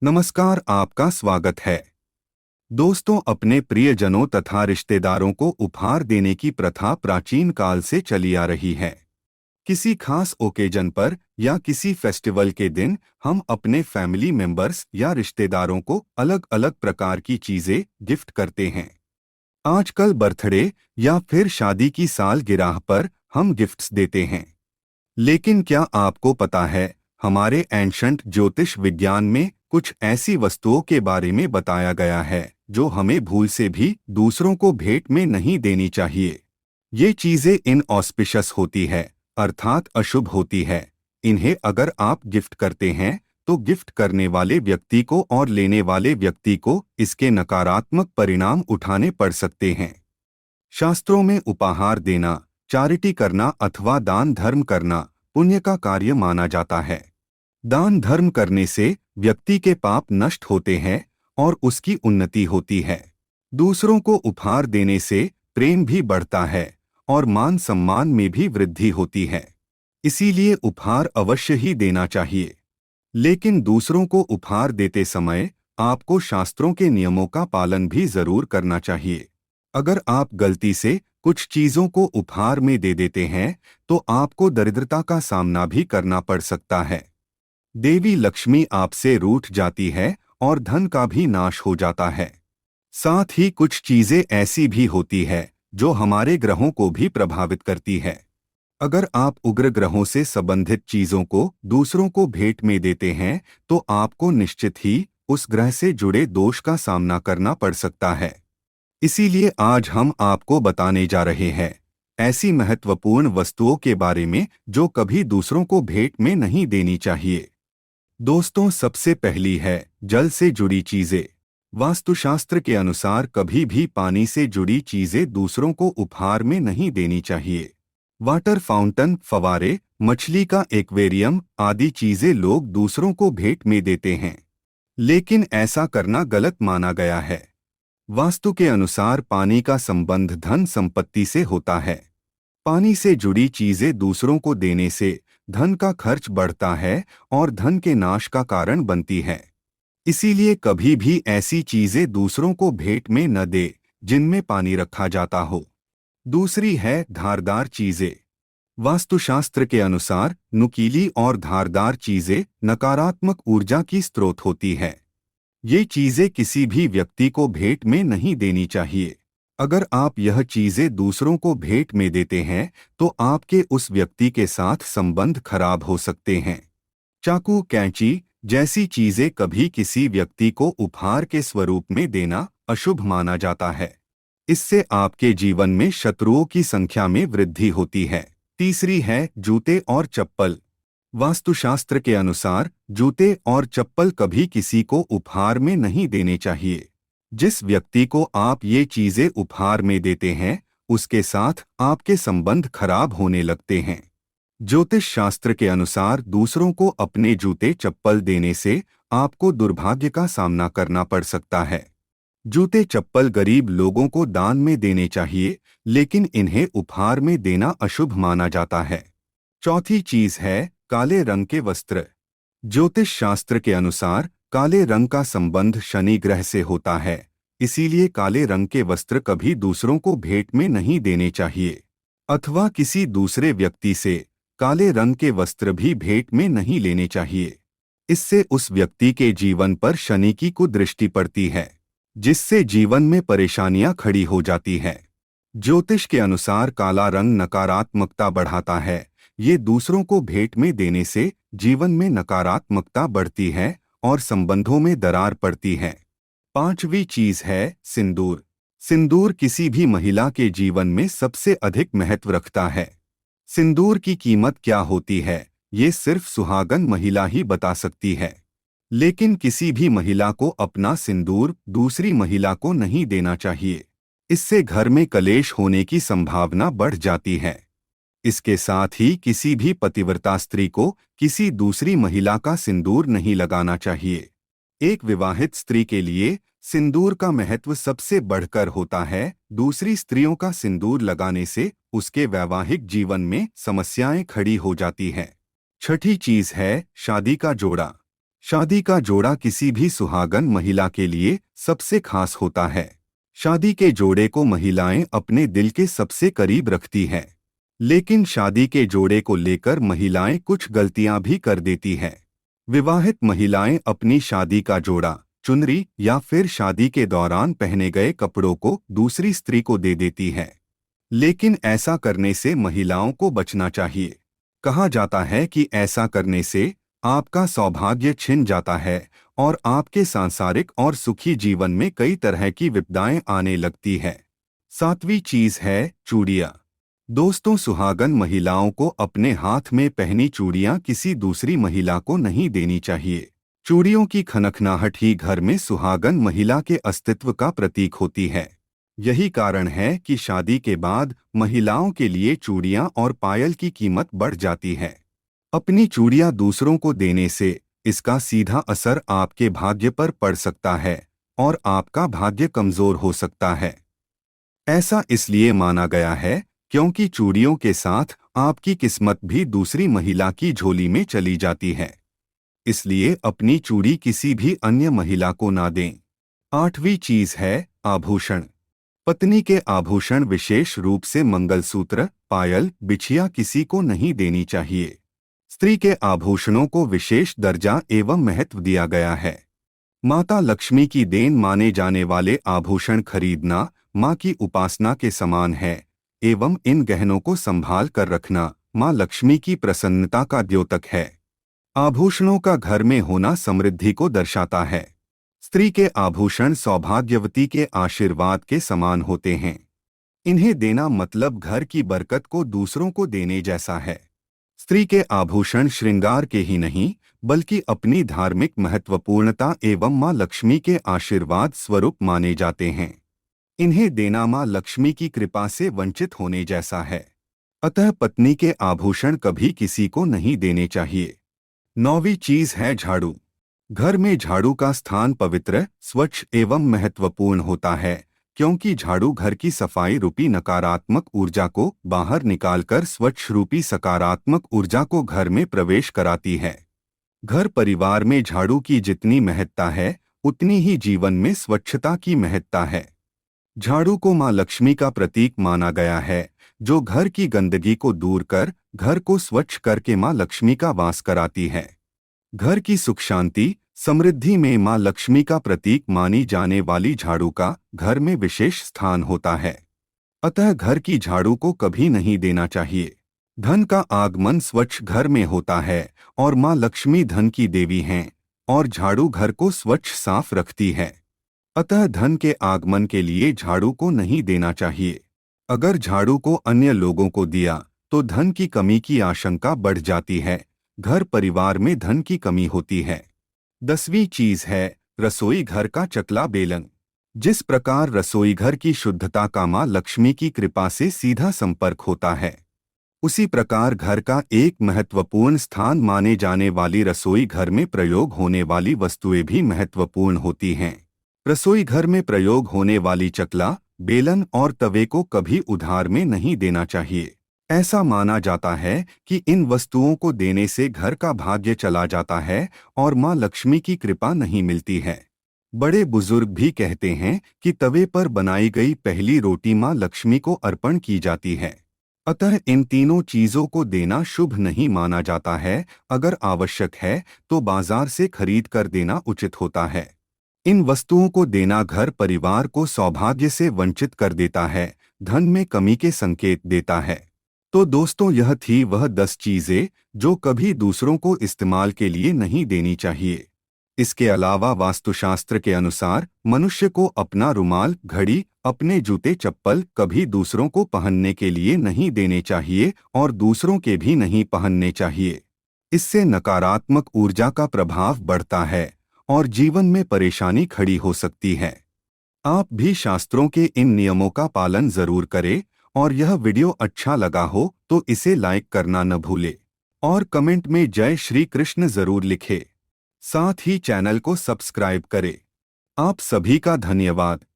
नमस्कार, आपका स्वागत है। दोस्तों, अपने प्रियजनों तथा रिश्तेदारों को उपहार देने की प्रथा प्राचीन काल से चली आ रही है। किसी खास ओकेजन पर या किसी फेस्टिवल के दिन हम अपने फैमिली मेंबर्स या रिश्तेदारों को अलग अलग प्रकार की चीजें गिफ्ट करते हैं। आजकल बर्थडे या फिर शादी की सालगिरह पर हम गिफ्ट्स देते हैं। लेकिन क्या आपको पता है, हमारे एंशंट ज्योतिष विज्ञान में कुछ ऐसी वस्तुओं के बारे में बताया गया है जो हमें भूल से भी दूसरों को भेंट में नहीं देनी चाहिए। ये चीजें इनऑस्पिशियस होती है, अर्थात अशुभ होती है। इन्हें अगर आप गिफ्ट करते हैं तो गिफ्ट करने वाले व्यक्ति को और लेने वाले व्यक्ति को इसके नकारात्मक परिणाम उठाने पड़ सकते हैं। शास्त्रों में उपहार देना, चैरिटी करना अथवा दान धर्म करना पुण्य का कार्य माना जाता है। दान धर्म करने से व्यक्ति के पाप नष्ट होते हैं और उसकी उन्नति होती है। दूसरों को उपहार देने से प्रेम भी बढ़ता है और मान सम्मान में भी वृद्धि होती है। इसीलिए उपहार अवश्य ही देना चाहिए। लेकिन दूसरों को उपहार देते समय आपको शास्त्रों के नियमों का पालन भी जरूर करना चाहिए। अगर आप गलती से कुछ चीजों को उपहार में दे देते हैं तो आपको दरिद्रता का सामना भी करना पड़ सकता है। देवी लक्ष्मी आपसे रूठ जाती है और धन का भी नाश हो जाता है। साथ ही कुछ चीजें ऐसी भी होती है जो हमारे ग्रहों को भी प्रभावित करती है। अगर आप उग्र ग्रहों से संबंधित चीजों को दूसरों को भेंट में देते हैं तो आपको निश्चित ही उस ग्रह से जुड़े दोष का सामना करना पड़ सकता है। इसीलिए आज हम आपको बताने जा रहे हैं ऐसी महत्वपूर्ण वस्तुओं के बारे में जो कभी दूसरों को भेंट में नहीं देनी चाहिए। दोस्तों, सबसे पहली है जल से जुड़ी चीजें। वास्तुशास्त्र के अनुसार कभी भी पानी से जुड़ी चीजें दूसरों को उपहार में नहीं देनी चाहिए। वाटर फाउंटेन, फवारे, मछली का एक्वेरियम आदि चीजें लोग दूसरों को भेंट में देते हैं, लेकिन ऐसा करना गलत माना गया है। वास्तु के अनुसार पानी का संबंध धन संपत्ति से होता है। पानी से जुड़ी चीजें दूसरों को देने से धन का खर्च बढ़ता है और धन के नाश का कारण बनती है। इसीलिए कभी भी ऐसी चीजें दूसरों को भेंट में न दे जिनमें पानी रखा जाता हो। दूसरी है धारदार चीजें। वास्तुशास्त्र के अनुसार नुकीली और धारदार चीजें नकारात्मक ऊर्जा की स्रोत होती है। ये चीजें किसी भी व्यक्ति को भेंट में नहीं देनी चाहिए। अगर आप यह चीजें दूसरों को भेंट में देते हैं तो आपके उस व्यक्ति के साथ संबंध खराब हो सकते हैं। चाकू, कैंची जैसी चीजें कभी किसी व्यक्ति को उपहार के स्वरूप में देना अशुभ माना जाता है। इससे आपके जीवन में शत्रुओं की संख्या में वृद्धि होती है। तीसरी है जूते और चप्पल। वास्तुशास्त्र के अनुसार जूते और चप्पल कभी किसी को उपहार में नहीं देने चाहिए। जिस व्यक्ति को आप ये चीजें उपहार में देते हैं उसके साथ आपके संबंध खराब होने लगते हैं। ज्योतिष शास्त्र के अनुसार दूसरों को अपने जूते चप्पल देने से आपको दुर्भाग्य का सामना करना पड़ सकता है। जूते चप्पल गरीब लोगों को दान में देने चाहिए, लेकिन इन्हें उपहार में देना अशुभ माना जाता है। चौथी चीज है काले रंग के वस्त्र। ज्योतिष शास्त्र के अनुसार काले रंग का संबंध शनि ग्रह से होता है। इसीलिए काले रंग के वस्त्र कभी दूसरों को भेंट में नहीं देने चाहिए, अथवा किसी दूसरे व्यक्ति से काले रंग के वस्त्र भी भेंट में नहीं लेने चाहिए। इससे उस व्यक्ति के जीवन पर शनि की कुदृष्टि पड़ती है, जिससे जीवन में परेशानियां खड़ी हो जाती है। ज्योतिष के अनुसार काला रंग नकारात्मकता बढ़ाता है। ये दूसरों को भेंट में देने से जीवन में नकारात्मकता बढ़ती है और संबंधों में दरार पड़ती है। पांचवी चीज है सिंदूर। सिंदूर किसी भी महिला के जीवन में सबसे अधिक महत्व रखता है। सिंदूर की कीमत क्या होती है ये सिर्फ सुहागन महिला ही बता सकती है। लेकिन किसी भी महिला को अपना सिंदूर दूसरी महिला को नहीं देना चाहिए। इससे घर में कलेश होने की संभावना बढ़ जाती है। इसके साथ ही किसी भी पतिव्रता स्त्री को किसी दूसरी महिला का सिंदूर नहीं लगाना चाहिए। एक विवाहित स्त्री के लिए सिंदूर का महत्व सबसे बढ़कर होता है। दूसरी स्त्रियों का सिंदूर लगाने से उसके वैवाहिक जीवन में समस्याएं खड़ी हो जाती हैं। छठी चीज है शादी का जोड़ा। शादी का जोड़ा किसी भी सुहागन महिला के लिए सबसे खास होता है। शादी के जोड़े को महिलाएं अपने दिल के सबसे करीब रखती हैं। लेकिन शादी के जोड़े को लेकर महिलाएं कुछ गलतियां भी कर देती हैं। विवाहित महिलाएं अपनी शादी का जोड़ा, चुनरी या फिर शादी के दौरान पहने गए कपड़ों को दूसरी स्त्री को दे देती हैं। लेकिन ऐसा करने से महिलाओं को बचना चाहिए। कहा जाता है कि ऐसा करने से आपका सौभाग्य छिन जाता है और आपके सांसारिक और सुखी जीवन में कई तरह की विपदाएं आने लगती है। सातवीं चीज है चूड़ियां। दोस्तों, सुहागन महिलाओं को अपने हाथ में पहनी चूड़ियां किसी दूसरी महिला को नहीं देनी चाहिए। चूड़ियों की खनखनाहट ही घर में सुहागन महिला के अस्तित्व का प्रतीक होती है। यही कारण है कि शादी के बाद महिलाओं के लिए चूड़ियां और पायल की कीमत बढ़ जाती है। अपनी चूड़ियां दूसरों को देने से इसका सीधा असर आपके भाग्य पर पड़ सकता है और आपका भाग्य कमजोर हो सकता है। ऐसा इसलिए माना गया है क्योंकि चूड़ियों के साथ आपकी किस्मत भी दूसरी महिला की झोली में चली जाती है। इसलिए अपनी चूड़ी किसी भी अन्य महिला को ना दें। आठवीं चीज है आभूषण। पत्नी के आभूषण, विशेष रूप से मंगलसूत्र, पायल, बिछिया किसी को नहीं देनी चाहिए। स्त्री के आभूषणों को विशेष दर्जा एवं महत्व दिया गया है। माता लक्ष्मी की देन माने जाने वाले आभूषण खरीदना माँ की उपासना के समान है एवं इन गहनों को संभाल कर रखना माँ लक्ष्मी की प्रसन्नता का द्योतक है। आभूषणों का घर में होना समृद्धि को दर्शाता है। स्त्री के आभूषण सौभाग्यवती के आशीर्वाद के समान होते हैं। इन्हें देना मतलब घर की बरकत को दूसरों को देने जैसा है। स्त्री के आभूषण श्रृंगार के ही नहीं बल्कि अपनी धार्मिक महत्वपूर्णता एवं माँ लक्ष्मी के आशीर्वाद स्वरूप माने जाते हैं। इन्हें देना माँ लक्ष्मी की कृपा से वंचित होने जैसा है। अतः पत्नी के आभूषण कभी किसी को नहीं देने चाहिए। नौवीं चीज है झाड़ू। घर में झाड़ू का स्थान पवित्र, स्वच्छ एवं महत्वपूर्ण होता है क्योंकि झाड़ू घर की सफाई रूपी नकारात्मक ऊर्जा को बाहर निकालकर स्वच्छ रूपी सकारात्मक ऊर्जा को घर में प्रवेश कराती है। घर परिवार में झाड़ू की जितनी महत्ता है उतनी ही जीवन में स्वच्छता की महत्ता है। झाड़ू को माँ लक्ष्मी का प्रतीक माना गया है, जो घर की गंदगी को दूर कर घर को स्वच्छ करके माँ लक्ष्मी का वास कराती है। घर की सुख शांति समृद्धि में माँ लक्ष्मी का प्रतीक मानी जाने वाली झाड़ू का घर में विशेष स्थान होता है। अतः घर की झाड़ू को कभी नहीं देना चाहिए। धन का आगमन स्वच्छ घर में होता है और माँ लक्ष्मी धन की देवी हैं और झाड़ू घर को स्वच्छ साफ रखती है। अतः धन के आगमन के लिए झाड़ू को नहीं देना चाहिए। अगर झाड़ू को अन्य लोगों को दिया तो धन की कमी की आशंका बढ़ जाती है। घर परिवार में धन की कमी होती है। 10वीं चीज है रसोई घर का चकला बेलन। जिस प्रकार रसोई घर की शुद्धता का माँ लक्ष्मी की कृपा से सीधा संपर्क होता है, उसी प्रकार घर का एक महत्वपूर्ण स्थान माने जाने वाली रसोई घर में प्रयोग होने वाली वस्तुएं भी महत्वपूर्ण होती हैं। रसोई घर में प्रयोग होने वाली चकला, बेलन और तवे को कभी उधार में नहीं देना चाहिए। ऐसा माना जाता है कि इन वस्तुओं को देने से घर का भाग्य चला जाता है और माँ लक्ष्मी की कृपा नहीं मिलती है। बड़े बुजुर्ग भी कहते हैं कि तवे पर बनाई गई पहली रोटी माँ लक्ष्मी को अर्पण की जाती है। अतः इन तीनों चीजों को देना शुभ नहीं माना जाता है। अगर आवश्यक है तो बाजार से खरीद कर देना उचित होता है। इन वस्तुओं को देना घर परिवार को सौभाग्य से वंचित कर देता है, धन में कमी के संकेत देता है। तो दोस्तों, यह थी वह 10 चीजें जो कभी दूसरों को इस्तेमाल के लिए नहीं देनी चाहिए। इसके अलावा वास्तुशास्त्र के अनुसार मनुष्य को अपना रुमाल, घड़ी, अपने जूते चप्पल कभी दूसरों को पहनने के लिए नहीं देने चाहिए और दूसरों के भी नहीं पहनने चाहिए। इससे नकारात्मक ऊर्जा का प्रभाव बढ़ता है और जीवन में परेशानी खड़ी हो सकती है। आप भी शास्त्रों के इन नियमों का पालन जरूर करें और यह वीडियो अच्छा लगा हो तो इसे लाइक करना न भूले और कमेंट में जय श्री कृष्ण जरूर लिखें। साथ ही चैनल को सब्सक्राइब करें। आप सभी का धन्यवाद।